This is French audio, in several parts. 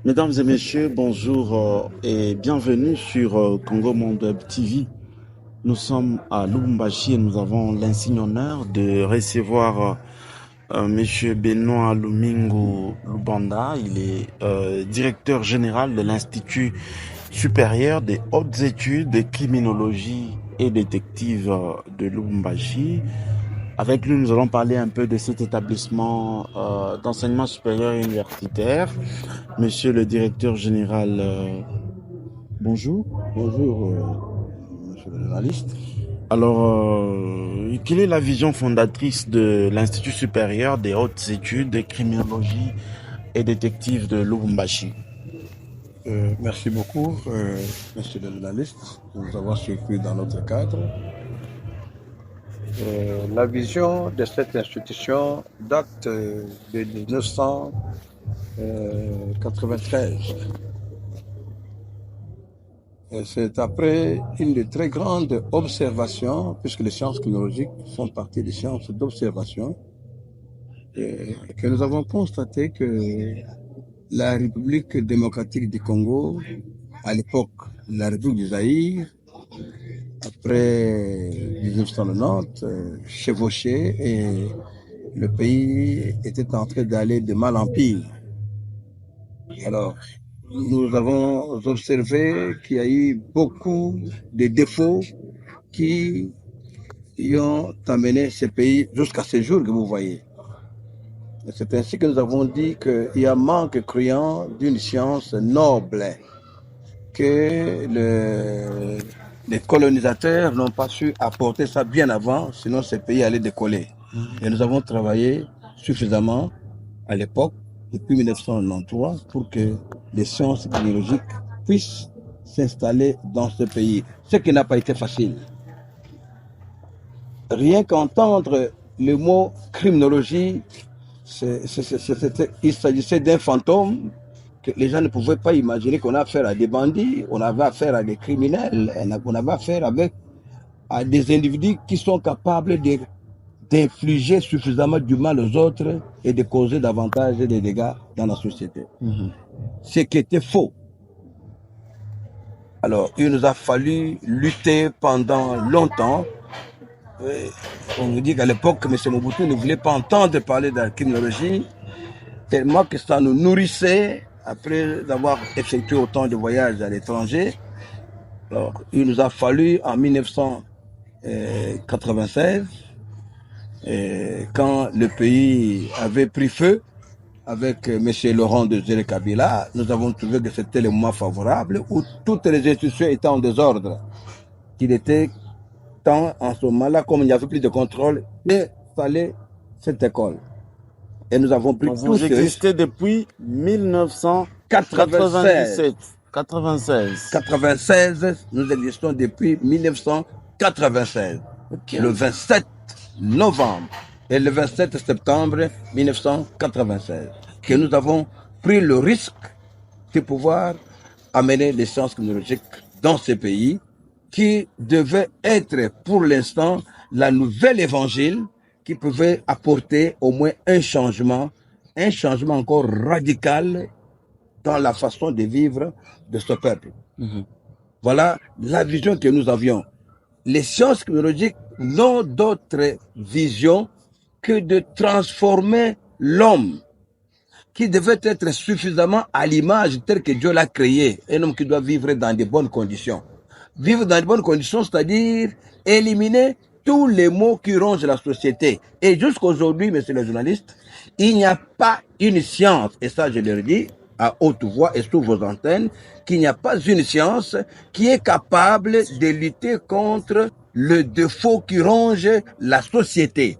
Mesdames et messieurs, bonjour et bienvenue sur Congo Monde Web TV. Nous sommes à Lubumbashi et nous avons l'insigne honneur de recevoir Monsieur Benoît Lumingu Lubanda. Il est directeur général de l'Institut supérieur des hautes études de criminologie et détective de Lubumbashi. Avec lui, nous allons parler un peu de cet établissement d'enseignement supérieur et universitaire. Monsieur le directeur général, bonjour. Bonjour, monsieur le journaliste. Alors, quelle est la vision fondatrice de l'Institut supérieur des hautes études de criminologie et détective de Lubumbashi? Merci beaucoup, monsieur le journaliste, de nous avoir surpris dans notre cadre. La vision de cette institution date de 1993. C'est après une très grande observation, puisque les sciences criminologiques font partie des sciences d'observation, que nous avons constaté que la République démocratique du Congo, à l'époque la République du Zaïre, après 1990, chevauchait et le pays était en train d'aller de mal en pire. Alors, nous avons observé qu'il y a eu beaucoup de défauts qui ont amené ce pays jusqu'à ce jour que vous voyez. C'est ainsi que nous avons dit qu'il y a manque criant d'une science noble, que les colonisateurs n'ont pas su apporter ça bien avant, sinon ce pays allait décoller. Et nous avons travaillé suffisamment à l'époque, depuis 1993, pour que les sciences criminologiques puissent s'installer dans ce pays, ce qui n'a pas été facile. Rien qu'entendre le mot criminologie, il s'agissait d'un fantôme que les gens ne pouvaient pas imaginer qu'on a affaire à des bandits, on avait affaire à des criminels, on avait affaire à des individus qui sont capables d'infliger suffisamment du mal aux autres et de causer davantage de dégâts dans la société. Ce qui était faux. Alors, il nous a fallu lutter pendant longtemps. On nous dit qu'à l'époque, M. Mobutu ne voulait pas entendre parler de la criminologie, tellement que ça nous nourrissait après avoir effectué autant de voyages à l'étranger. Alors, il nous a fallu en 1996, quand le pays avait pris feu avec M. Laurent Désiré Kabila, nous avons trouvé que c'était le moment favorable où toutes les institutions étaient en désordre. Il était temps en ce moment-là, comme il n'y avait plus de contrôle, il fallait cette école. Et nous avons pris Vous existez depuis 1997. 96, nous existons depuis 1996. Okay. Le 27 novembre et le 27 septembre 1996. Que nous avons pris le risque de pouvoir amener les sciences criminologiques dans ce pays qui devait être pour l'instant la nouvelle évangile qui pouvait apporter au moins un changement encore radical dans la façon de vivre de ce peuple. Voilà la vision que nous avions. Les sciences criminologiques n'ont d'autre vision que de transformer l'homme qui devait être suffisamment à l'image telle que Dieu l'a créé, un homme qui doit vivre dans de bonnes conditions. Vivre dans de bonnes conditions, c'est-à-dire éliminer tous les maux qui rongent la société. Et jusqu'à aujourd'hui, monsieur le journaliste, il n'y a pas une science, et ça je le dis à haute voix et sous vos antennes, qu'il n'y a pas une science qui est capable de lutter contre le défaut qui ronge la société.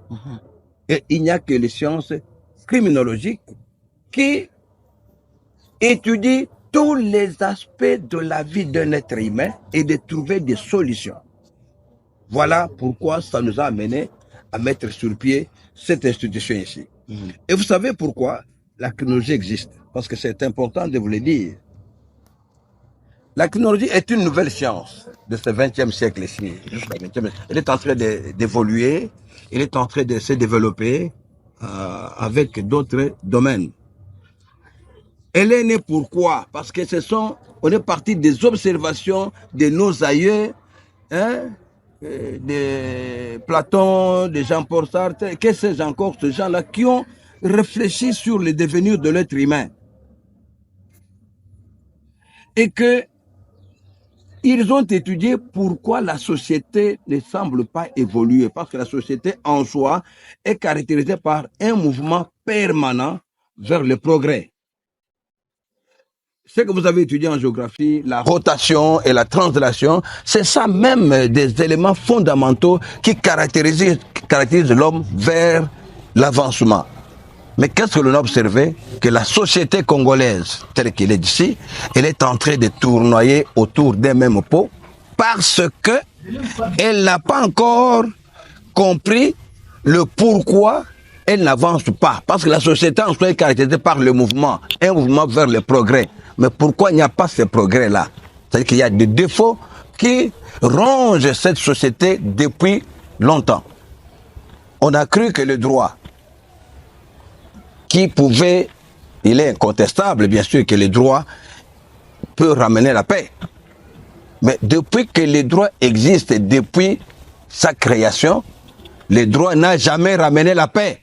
Et il n'y a que les sciences criminologiques qui étudient tous les aspects de la vie d'un être humain et de trouver des solutions. Voilà pourquoi ça nous a amené à mettre sur pied cette institution ici. Et vous savez pourquoi la criminologie existe? Parce que c'est important de vous le dire. La criminologie est une nouvelle science de ce 20e siècle ici. Elle est en train d'évoluer, elle est en train de se développer avec d'autres domaines. Elle est née pourquoi? Parce que on est parti des observations de nos aïeux, hein, de Platon, de Jean-Paul Sartre, que sais-je encore, ces gens-là qui ont réfléchi sur le devenir de l'être humain. Et que ils ont étudié pourquoi la société ne semble pas évoluer. Parce que la société en soi est caractérisée par un mouvement permanent vers le progrès. Ce que vous avez étudié en géographie, la rotation et la translation, c'est ça même des éléments fondamentaux qui caractérisent l'homme vers l'avancement. Mais qu'est-ce que l'on a observé? Que la société congolaise, telle qu'elle est ici, elle est en train de tournoyer autour d'un même pot parce que elle n'a pas encore compris le pourquoi elle n'avance pas. Parce que la société en soi est caractérisée par le mouvement, un mouvement vers le progrès. Mais pourquoi il n'y a pas ce progrès-là? C'est-à-dire qu'il y a des défauts qui rongent cette société depuis longtemps. On a cru que le droit qui pouvait, il est incontestable bien sûr que le droit peut ramener la paix. Mais depuis que le droit existe, depuis sa création, le droit n'a jamais ramené la paix.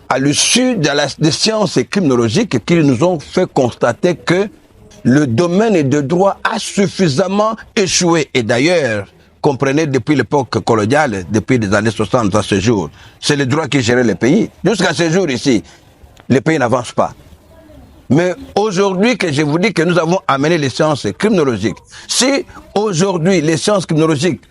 À l'issue des sciences criminologiques qui nous ont fait constater que le domaine de droit a suffisamment échoué. Et d'ailleurs, comprenez, depuis l'époque coloniale, depuis les années 60 à ce jour, c'est le droit qui gérait le pays. Jusqu'à ce jour ici, le pays n'avance pas. Mais aujourd'hui que je vous dis que nous avons amené les sciences criminologiques, si aujourd'hui les sciences criminologiques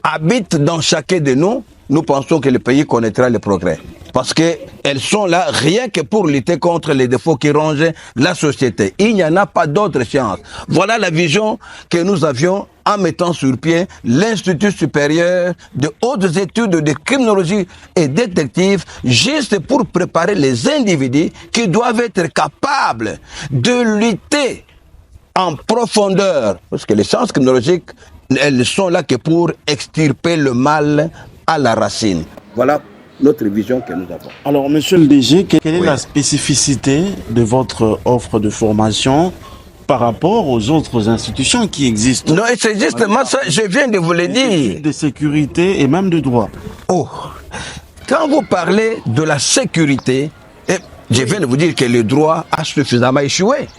habitent dans chacun de nous, nous pensons que le pays connaîtra le progrès. Parce qu'elles sont là rien que pour lutter contre les défauts qui rongent la société. Il n'y en a pas d'autres sciences. Voilà la vision que nous avions en mettant sur pied l'Institut supérieur de hautes études de criminologie et détective, juste pour préparer les individus qui doivent être capables de lutter en profondeur. Parce que les sciences criminologiques, elles sont là que pour extirper le mal à la racine. Voilà notre vision que nous avons. Alors, monsieur le DG, quelle est la spécificité de votre offre de formation par rapport aux autres institutions qui existent? Non, c'est justement ça, je viens de vous le dire. De sécurité et même de droit. Oh, quand vous parlez de la sécurité, je viens de vous dire que le droit a suffisamment échoué.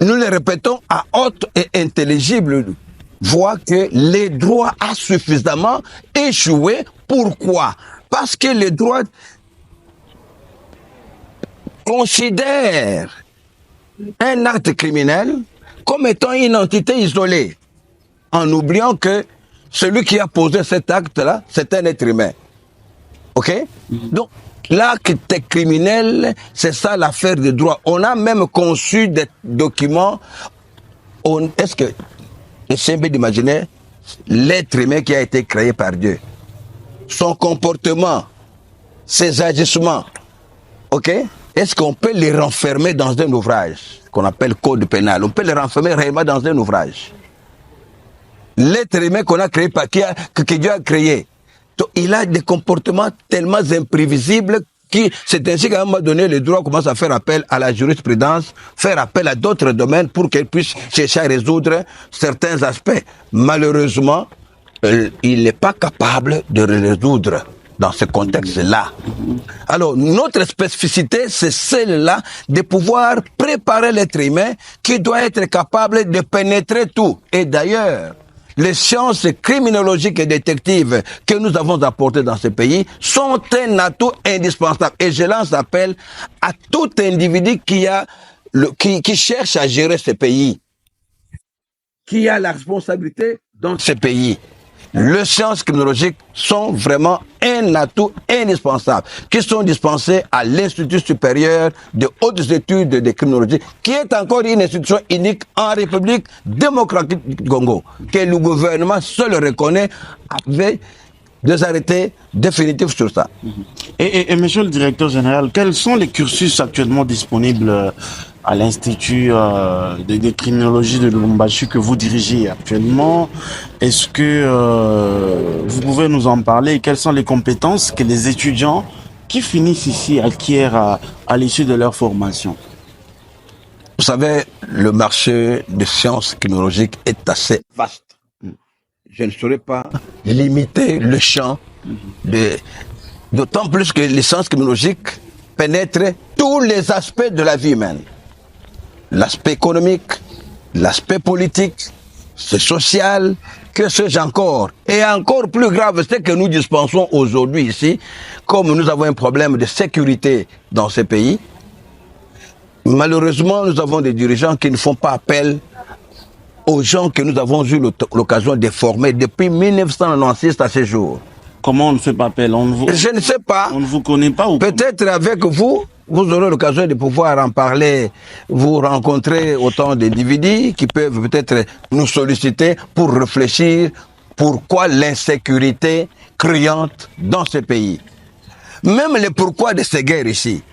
Nous le répétons à haute et intelligible voix que le droit a suffisamment échoué. Pourquoi? Parce que le droit considère un acte criminel comme étant une entité isolée, en oubliant que celui qui a posé cet acte-là, c'est un être humain. Ok? Donc, l'acte criminel, c'est ça l'affaire du droit. On a même conçu des documents. Est-ce que, essayez d'imaginer l'être humain qui a été créé par Dieu, son comportement, ses agissements, ok? Est-ce qu'on peut les renfermer dans un ouvrage qu'on appelle code pénal? On peut les renfermer réellement dans un ouvrage. L'être humain qu'on a créé, que Dieu a créé, il a des comportements tellement imprévisibles que c'est ainsi qu'à un moment donné, le droit commence à faire appel à la jurisprudence, faire appel à d'autres domaines pour qu'elle puisse chercher à résoudre certains aspects. Malheureusement, il n'est pas capable de les résoudre dans ce contexte-là. Alors, notre spécificité, c'est celle-là de pouvoir préparer l'être humain qui doit être capable de pénétrer tout. Et d'ailleurs, les sciences criminologiques et détectives que nous avons apportées dans ce pays sont un atout indispensable. Et je lance appel à tout individu qui cherche à gérer ce pays, qui a la responsabilité dans ce pays. Les sciences criminologiques sont vraiment un atout indispensable, qui sont dispensés à l'Institut supérieur de hautes études de criminologie, qui est encore une institution unique en République démocratique du Congo, que le gouvernement seul reconnaît avec des arrêtés définitifs sur ça. Et monsieur le directeur général, quels sont les cursus actuellement disponibles à l'Institut de criminologie de Lubumbashi que vous dirigez actuellement? Est-ce que vous pouvez nous en parler? Quelles sont les compétences que les étudiants qui finissent ici à Kier à l'issue de leur formation? Vous savez, le marché des sciences criminologiques est assez vaste. Je ne saurais pas limiter le champ, d'autant plus que les sciences criminologiques pénètrent tous les aspects de la vie humaine. L'aspect économique, l'aspect politique, c'est social, que sais-je encore. Et encore plus grave, c'est que nous dispensons aujourd'hui ici, comme nous avons un problème de sécurité dans ces pays, malheureusement, nous avons des dirigeants qui ne font pas appel aux gens que nous avons eu l'occasion de former depuis 1996 à ce jour. Comment on ne fait pas appel? Je ne sais pas. On ne vous connaît pas ou peut-être avec vous, vous aurez l'occasion de pouvoir en parler, vous rencontrer autant d'individus qui peuvent peut-être nous solliciter pour réfléchir pourquoi l'insécurité criante dans ce pays. Même le pourquoi de ces guerres ici.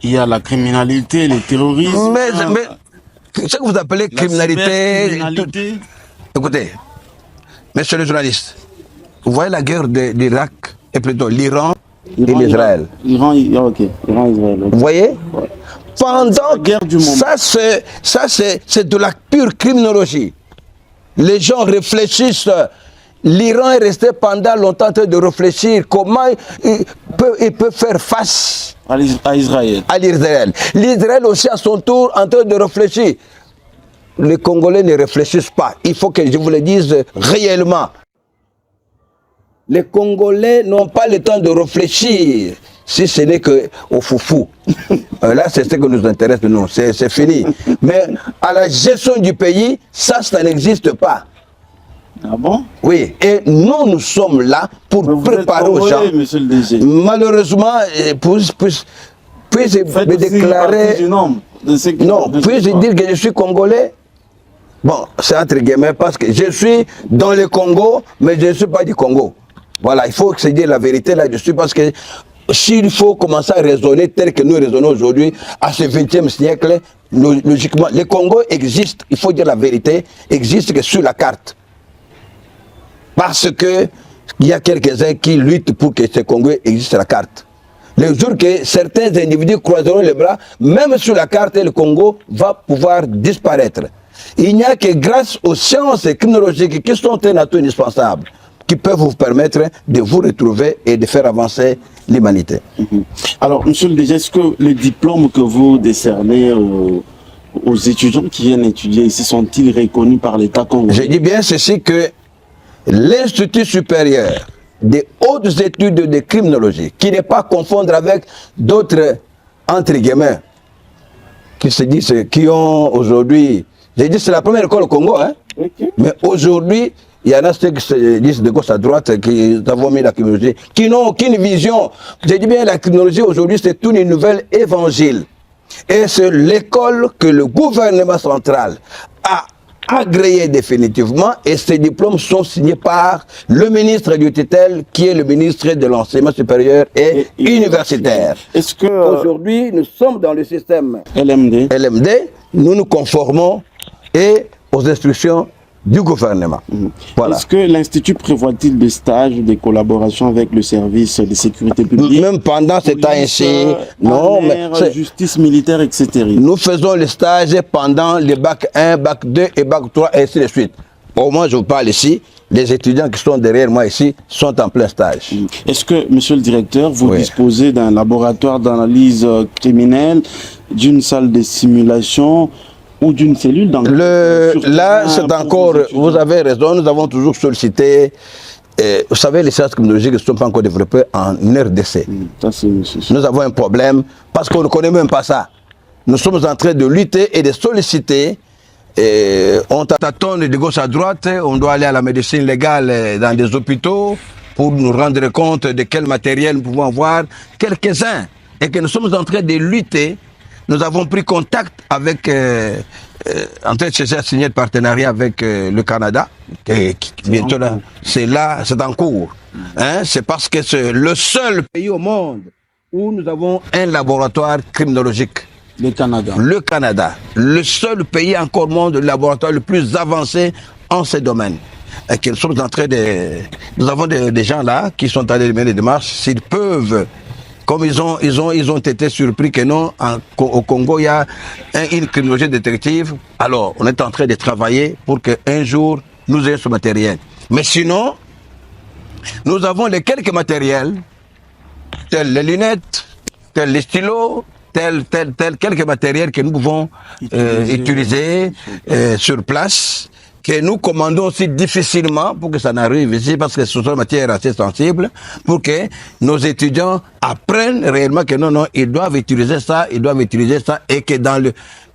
Il y a la criminalité, le terrorisme. Mais ce que vous appelez criminalité. Écoutez, messieurs les journalistes, vous voyez la guerre d'Irak, et plutôt l'Iran et l'Israël. Iran, ok. Iran, Israël. Vous voyez? Pendant la guerre du moment. Ça c'est de la pure criminologie. Les gens réfléchissent. L'Iran est resté pendant longtemps en train de réfléchir comment il peut faire face à Israël. À l'Israël. L'Israël aussi à son tour en train de réfléchir. Les Congolais ne réfléchissent pas. Il faut que je vous le dise réellement. Les Congolais n'ont pas le temps de réfléchir, si ce n'est qu'au foufou. Là, c'est ce que nous intéresse, nous. C'est fini. Mais à la gestion du pays, ça n'existe pas. Ah bon? Oui, et nous sommes là pour préparer aux gens. Monsieur le DG. Malheureusement, puis-je me déclarer... Non, puis-je dire que je suis congolais? Bon, c'est entre guillemets parce que je suis dans le Congo, mais je ne suis pas du Congo. Voilà, il faut se dire la vérité là-dessus parce que s'il faut commencer à raisonner tel que nous raisonnons aujourd'hui, à ce 20e siècle, logiquement, le Congo existe, il faut dire la vérité, existe que sur la carte. Parce que il y a quelques-uns qui luttent pour que ce Congo existe sur la carte. Le jour que certains individus croiseront les bras, même sur la carte, le Congo va pouvoir disparaître. Il n'y a que grâce aux sciences criminologiques qui sont un atout indispensable, qui peuvent vous permettre de vous retrouver et de faire avancer l'humanité. Alors, monsieur le DG, est-ce que les diplômes que vous décernez aux étudiants qui viennent étudier ici sont-ils reconnus par l'État congolais? Je dis bien ceci que l'Institut supérieur des hautes études de criminologie, qui n'est pas à confondre avec d'autres, entre guillemets, qui se disent, qui ont aujourd'hui, j'ai dit c'est la première école au Congo, hein? Okay. Mais aujourd'hui, il y en a ceux qui se disent de gauche à droite, qui avons mis la criminologie, qui n'ont aucune vision. J'ai dit bien, la criminologie aujourd'hui, c'est une nouvelle évangile. Et c'est l'école que le gouvernement central a agréé définitivement, et ces diplômes sont signés par le ministre du tutelle, qui est le ministre de l'enseignement supérieur et universitaire. Est-ce que aujourd'hui nous sommes dans le système LMD, nous nous conformons et aux instructions du gouvernement. Voilà. Est-ce que l'Institut prévoit-il des stages, des collaborations avec le service de sécurité publique? Même pendant ce temps ici, non, mais justice militaire, etc. Nous faisons les stages pendant les bac 1, bac 2 et bac 3, et ainsi de suite. Au moins, je vous parle ici, les étudiants qui sont derrière moi ici sont en plein stage. Est-ce que, monsieur le directeur, vous disposez d'un laboratoire d'analyse criminelle, d'une salle de simulation ou d'une cellule dans là, c'est encore, vous avez raison, nous avons toujours sollicité, vous savez, les sciences criminologiques ne sont pas encore développées en RDC. Nous avons un problème parce qu'on ne connaît même pas ça. Nous sommes en train de lutter et de solliciter. On tâtonne de gauche à droite, on doit aller à la médecine légale dans des hôpitaux pour nous rendre compte de quel matériel nous pouvons avoir, quelques-uns, et que nous sommes en train de lutter. Nous avons pris contact avec, en train de chercher à signer de partenariat avec le Canada, bientôt là, c'est en cours. Hein? C'est parce que c'est le seul pays au monde où nous avons un laboratoire criminologique. Le Canada. Le Canada. Le seul pays encore au monde, le laboratoire le plus avancé en ce domaine. Et que nous sommes en train de... Nous avons des gens là qui sont allés mener des démarches. S'ils peuvent Comme ils ont été surpris que non, au Congo, il y a une criminologie détective. Alors, on est en train de travailler pour qu'un jour, nous ayons ce matériel. Mais sinon, nous avons les quelques matériels, tels les lunettes, tels les stylos, tels quelques matériels que nous pouvons utiliser sur place, que nous commandons aussi difficilement pour que ça n'arrive ici, parce que ce sont des matières assez sensibles, pour que nos étudiants apprennent réellement que non, ils doivent utiliser ça, et que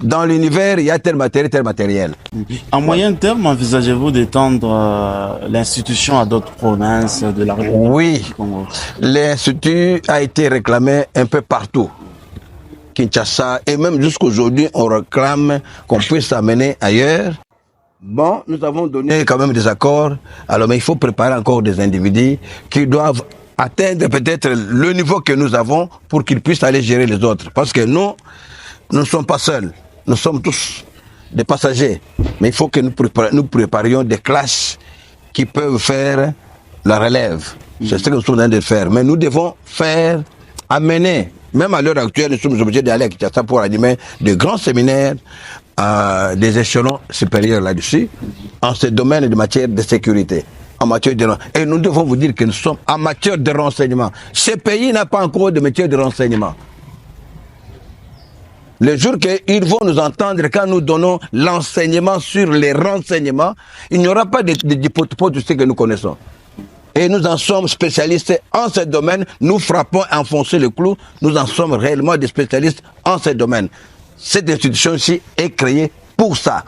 dans l'univers, il y a tel matériel. En moyen terme, envisagez-vous d'étendre l'institution à d'autres provinces de la République? Oui, l'institut a été réclamé un peu partout. Kinshasa, et même jusqu'aujourd'hui, on réclame qu'on puisse l'amener ailleurs. Bon, nous avons donné quand même des accords, alors mais il faut préparer encore des individus qui doivent atteindre peut-être le niveau que nous avons pour qu'ils puissent aller gérer les autres. Parce que nous ne sommes pas seuls, nous sommes tous des passagers. Mais il faut que nous préparions des classes qui peuvent faire la relève. C'est ce que nous sommes en train de faire. Mais nous devons amener, même à l'heure actuelle, nous sommes obligés d'aller à Kinshasa pour animer de grands séminaires à des échelons supérieurs là-dessus, en ce domaine de matière de sécurité, en matière de renseignement. Et nous devons vous dire que nous sommes en matière de renseignement. Ce pays n'a pas encore de matière de renseignement. Le jour qu'ils vont nous entendre, quand nous donnons l'enseignement sur les renseignements, il n'y aura pas de ce que nous connaissons. Et nous en sommes spécialistes en ce domaine. Nous frappons à enfoncer le clou. Nous en sommes réellement des spécialistes en ce domaine. Cette institution-ci est créée pour ça.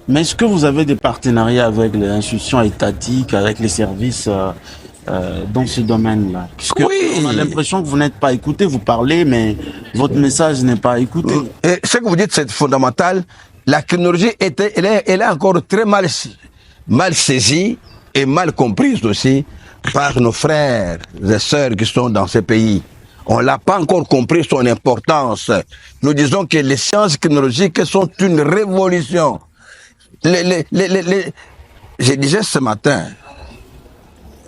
Mais est-ce que vous avez des partenariats avec les institutions étatiques, avec les services dans ce domaine-là? Oui. On a l'impression que vous n'êtes pas écouté, vous parlez, mais votre message n'est pas écouté. Et ce que vous dites, c'est fondamental. La criminologie, elle est encore très mal saisie et mal comprise aussi par nos frères et sœurs qui sont dans ces pays. On n'a pas encore compris son importance. Nous disons que les sciences criminologiques sont une révolution. Je disais ce matin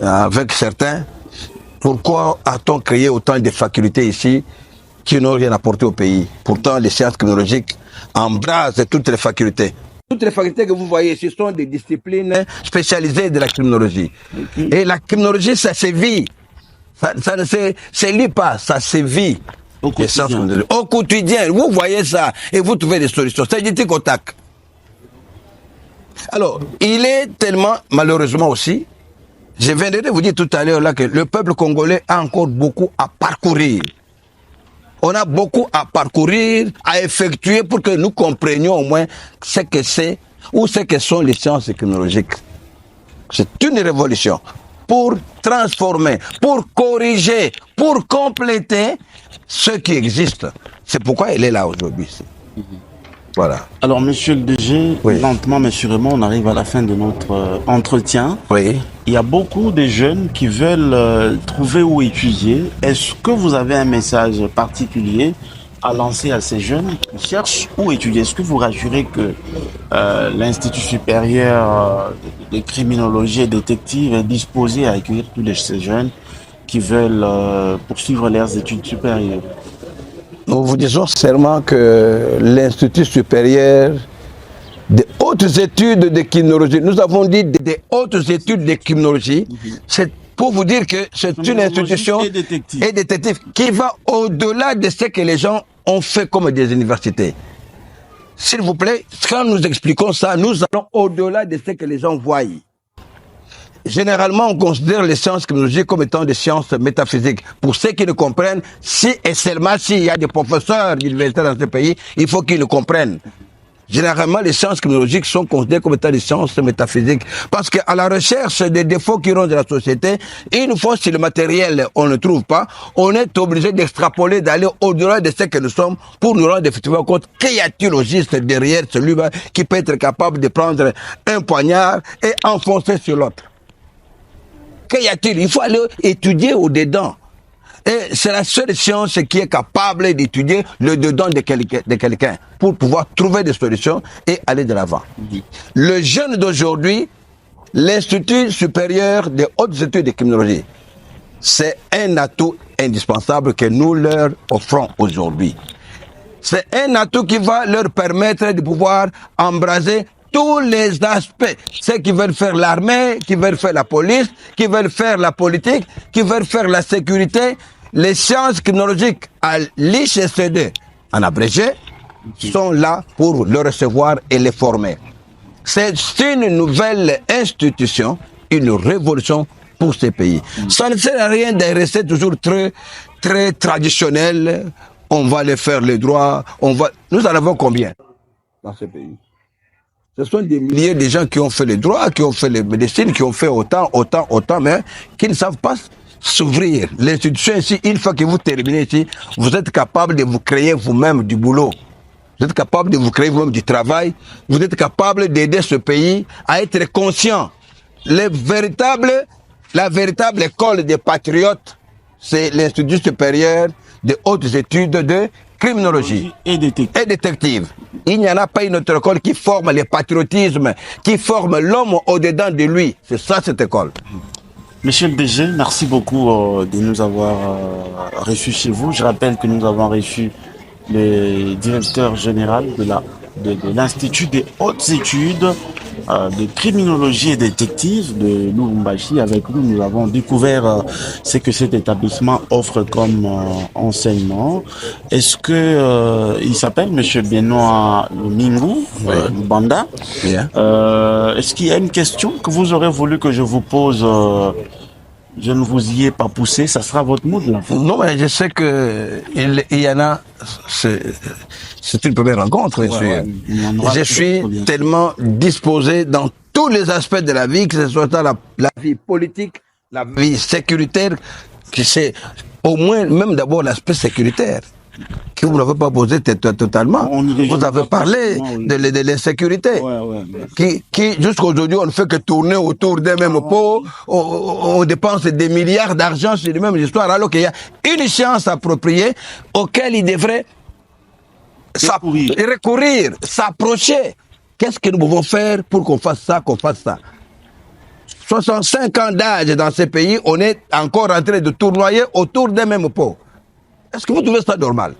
avec certains, pourquoi a-t-on créé autant de facultés ici qui n'ont rien apporté au pays? Pourtant, les sciences criminologiques embrassent toutes les facultés. Toutes les facultés que vous voyez ici sont des disciplines spécialisées de la criminologie. Et la criminologie, ça se vit. Ça ne se lit pas, ça se vit. Au quotidien, vous voyez ça et vous trouvez des solutions. C'est du tic au tac. Alors, il est tellement, malheureusement aussi, je viendrai de vous dire tout à l'heure là que le peuple congolais a encore beaucoup à parcourir. On a beaucoup à parcourir, à effectuer pour que nous comprenions au moins ce que c'est ou ce que sont les sciences criminologiques. C'est une révolution pour transformer, pour corriger, pour compléter ce qui existe. C'est pourquoi elle est là aujourd'hui. Voilà. Alors, monsieur le DG, oui. Lentement mais sûrement, on arrive à la fin de notre entretien. Oui. Il y a beaucoup de jeunes qui veulent trouver où étudier. Est-ce que vous avez un message particulier à lancer à ces jeunes qui cherchent où étudier? Est-ce que vous rassurez que l'Institut supérieur de criminologie et détective est disposé à accueillir tous ces jeunes qui veulent poursuivre leurs études supérieures? Nous vous disons seulement que l'Institut supérieur des hautes études de criminologie, nous avons dit des hautes études de criminologie, c'est pour vous dire que c'est une institution et détective qui va au-delà de ce que les gens ont fait comme des universités. S'il vous plaît, quand nous expliquons ça, nous allons au-delà de ce que les gens voient. Généralement, on considère les sciences criminologiques comme étant des sciences métaphysiques. Pour ceux qui ne comprennent, si et seulement s'il y a des professeurs d'université dans ce pays, il faut qu'ils le comprennent. Généralement, les sciences criminologiques sont considérées comme étant des sciences métaphysiques. Parce qu'à la recherche des défauts qui rendent la société, une fois si le matériel, on ne trouve pas, on est obligé d'extrapoler, d'aller au-delà de ce que nous sommes pour nous rendre effectivement compte qu'y a-t-il au juste derrière celui-là qui peut être capable de prendre un poignard et enfoncer sur l'autre. Qu'y a-t-il? Il faut aller étudier au-dedans. Et c'est la seule science qui est capable d'étudier le dedans de quelqu'un pour pouvoir trouver des solutions et aller de l'avant. Le jeune d'aujourd'hui, l'Institut supérieur des hautes études de criminologie, c'est un atout indispensable que nous leur offrons aujourd'hui. C'est un atout qui va leur permettre de pouvoir embraser tous les aspects. Ceux qui veulent faire l'armée, qui veulent faire la police, qui veulent faire la politique, qui veulent faire la sécurité, les sciences technologiques à l'ICCD, en abrégé, sont là pour le recevoir et les former. C'est une nouvelle institution, une révolution pour ces pays. Ça ne sert à rien de rester toujours très traditionnel. On va les faire les droits. Nous en avons combien dans ce pays? Ce sont des milliers de gens qui ont fait les droits, qui ont fait les médecines, qui ont fait autant, mais qui ne savent pas s'ouvrir. L'institution ici, une fois que vous terminez ici, vous êtes capable de vous créer vous-même du boulot. Vous êtes capable de vous créer vous-même du travail. Vous êtes capable d'aider ce pays à être conscient. La véritable école des patriotes, c'est l'Institut supérieur de hautes études de criminologie et détective. Il n'y en a pas une autre école qui forme le patriotisme, qui forme l'homme au-dedans de lui. C'est ça cette école. Monsieur le DG, merci beaucoup de nous avoir reçus chez vous. Je rappelle que nous avons reçu le directeur général de l'Institut des hautes études de criminologie et détective de Lubumbashi. Avec nous, nous avons découvert ce que cet établissement offre comme enseignement. Est-ce que il s'appelle Monsieur Benoît Lumingu Lubanda? Yeah. Est-ce qu'il y a une question que vous aurez voulu que je vous pose? Je ne vous y ai pas poussé, ça sera votre mot de la fin. Non, mais je sais que il y en a. C'est une première rencontre, bien sûr. Je suis tellement disposé dans tous les aspects de la vie, que ce soit dans la vie politique, la vie sécuritaire, que c'est au moins même d'abord l'aspect sécuritaire que vous n'avez pas posé totalement. Vous avez parlé de l'insécurité, qui jusqu'à aujourd'hui, on ne fait que tourner autour des mêmes pots, on dépense des milliards d'argent sur les mêmes histoires, alors qu'il y a une science appropriée auquel il devrait recourir, s'approcher. Qu'est-ce que nous pouvons faire pour qu'on fasse ça, 65 ans d'âge dans ces pays, on est encore en train de tournoyer autour des mêmes pots. Est-ce que vous trouvez ça normal?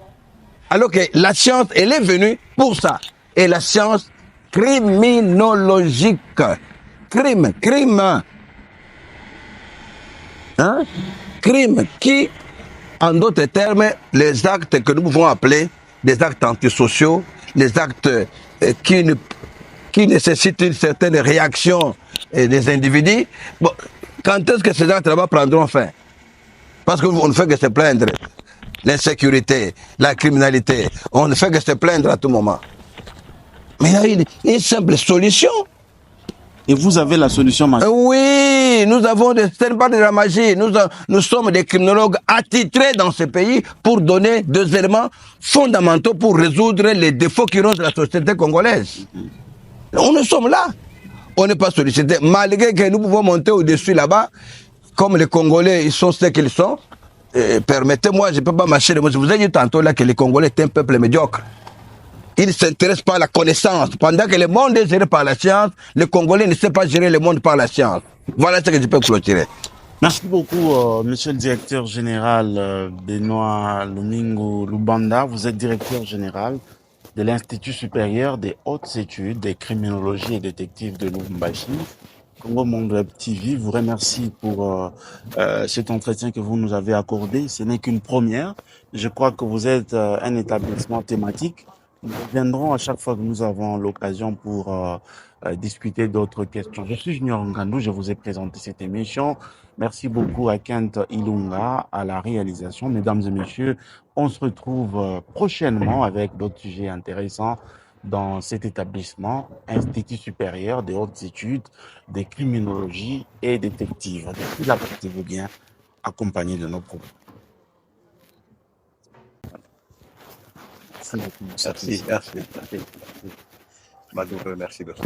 Alors que la science, elle est venue pour ça. Et la science criminologique. Crime. Hein? Crime qui, en d'autres termes, les actes que nous pouvons appeler des actes antisociaux, les actes qui nécessitent une certaine réaction des individus. Bon, quand est-ce que ces actes-là prendront fin? Parce qu'on ne fait que se plaindre. L'insécurité, la criminalité, on ne fait que se plaindre à tout moment. Mais il y a une simple solution. Et vous avez la solution magique? Oui, nous avons ce n'est pas de la magie. Nous sommes des criminologues attitrés dans ce pays pour donner deux éléments fondamentaux pour résoudre les défauts qui rongent la société congolaise. Nous sommes là. On n'est pas sollicités. Malgré que nous pouvons monter au-dessus là-bas, comme les Congolais, ils sont ce qu'ils sont. Permettez-moi, je ne peux pas marcher. Je vous ai dit tantôt là que les Congolais est un peuple médiocre. Ils ne s'intéressent pas à la connaissance. Pendant que le monde est géré par la science, les Congolais ne savent pas gérer le monde par la science. Voilà ce que je peux clôturer. Merci beaucoup, monsieur le directeur général Benoît Lumingu Lubanda. Vous êtes directeur général de l'Institut supérieur des hautes études des criminologies et détectives de Lubumbashi. Congo Monde Web TV vous remercie pour cet entretien que vous nous avez accordé. Ce n'est qu'une première. Je crois que vous êtes un établissement thématique. Nous reviendrons à chaque fois que nous avons l'occasion pour discuter d'autres questions. Je suis Junior Ngandou, je vous ai présenté cette émission. Merci beaucoup à Kent Ilunga à la réalisation. Mesdames et messieurs, on se retrouve prochainement avec d'autres sujets intéressants dans cet établissement, Institut supérieur des hautes études, des criminologies et détectives. Depuis là, portez-vous bien, accompagné de nos programmes. Merci. Merci beaucoup.